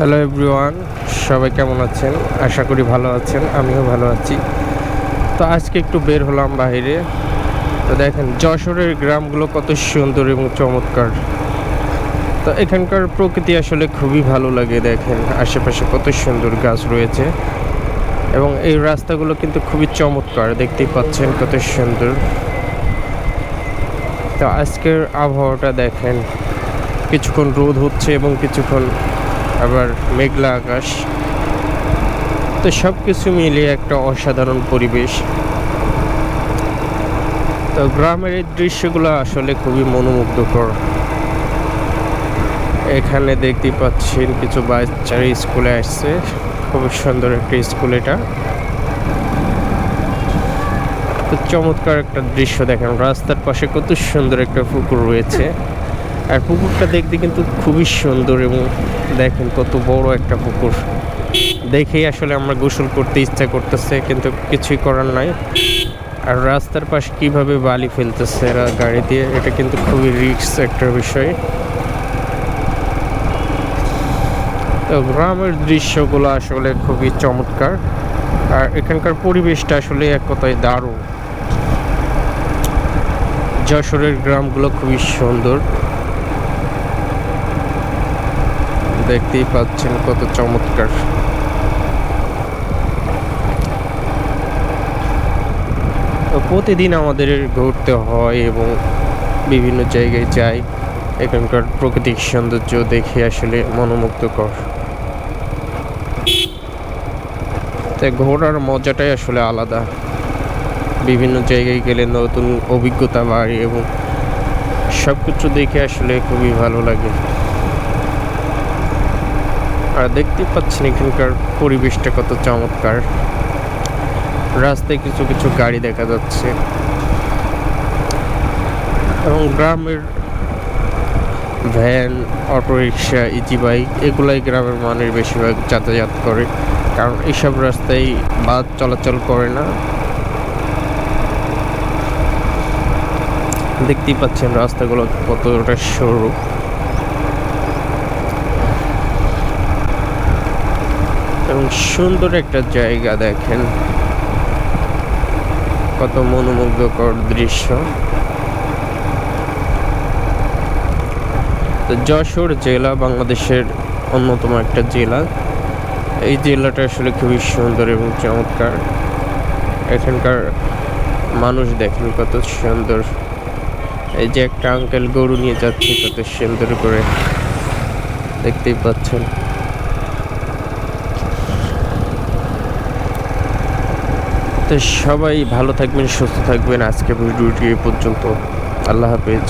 Hello everyone, সবাই কেমন আছেন? আশা করি ভালো আছেন, আমিও ভালো আছি। তো আজকে একটু বের হলাম বাইরে। তো দেখেন যশোরের গ্রামগুলো কত সুন্দর এবং চমৎকার। তো এখানকার প্রকৃতি আসলে খুবই ভালো লাগে। দেখেন আশেপাশে কত সুন্দর গাছ রয়েছে এবং এই রাস্তাগুলো কিন্তু খুবই চমৎকার, দেখতেই পাচ্ছেন কত সুন্দর। তো আজকের আবহাওয়াটা দেখেন, কিছুক্ষণ রোদ হচ্ছে এবং কিছুক্ষণ আবার মেঘলা আকাশ। তো সব কিছু মিলিয়ে একটা অসাধারণ পরিবেশ। তো গ্রামের এই দৃশ্যগুলো আসলে খুবই মনোমুগ্ধকর। এখানে দেখতেই পাচ্ছেন কিছু বাচ্চারা স্কুলে আসছে, খুব সুন্দর একটা স্কুল এটা। তো চমৎকার একটা দৃশ্য দেখেন, রাস্তার পাশে কত সুন্দর একটা পুকুর রয়েছে। আর পুকুরটা দেখতে কিন্তু খুবই সুন্দর এবং দেখেন কত বড় একটা পুকুর। দেখেই আসলে আমরা গোসল করতে ইচ্ছা করতেছে, কিন্তু কিছুই করার নাই। আর রাস্তার পাশে কিভাবে বালি ফেলতেছে এরা গাড়ি দিয়ে, এটা কিন্তু খুবই রিস্ক একটা বিষয়। তো গ্রামের দৃশ্যগুলো আসলে খুবই চমৎকার, আর এখানকার পরিবেশটা আসলে এক কথায় দারুণ। যশোরের গ্রামগুলো খুবই সুন্দর, দেখতেই পাচ্ছেন কত চমৎকার। প্রতিদিন আমাদের ঘুরতে হয় এবং বিভিন্ন জায়গায় যাই। এখানকার প্রাকৃতিক সৌন্দর্য দেখে আসলে মনোমুগ্ধকর। তাই ঘোরার মজাটাই আসলে আলাদা। বিভিন্ন জায়গায় গেলে নতুন অভিজ্ঞতা বাড়ে এবং সব কিছু দেখে আসলে খুবই ভালো লাগে। আর দেখতে পাচ্ছেন এখানকার পরিবেশটা কত চমৎকার। রাস্তায় কিছু কিছু গাড়ি দেখা যাচ্ছে এবং গ্রামের ভ্যান, অটোরিকশা, ইজি বাইক এগুলাই গ্রামের মানুষ বেশিরভাগ যাতায়াত করে, কারণ এইসব রাস্তায় বাস চলাচল করে না। দেখতেই পাচ্ছেন রাস্তাগুলো কতটা সরু এবং সুন্দর একটা জায়গা। দেখেন কত মনোমুগ্ধকর দৃশ্য। তো যশোর জেলা বাংলাদেশের অন্যতম একটা জেলা। এই জেলাটা আসলে খুবই সুন্দর এবং চমৎকার। এখানকার মানুষ দেখেন কত সুন্দর। এই যে একটা আঙ্কেল গরু নিয়ে যাচ্ছে কত সুন্দর করে, দেখতেই পাচ্ছেন। তো সবাই ভালো থাকবেন, সুস্থ থাকবেন। আজকে ভিডিওটি এ পর্যন্ত। আল্লাহ হাফেজ।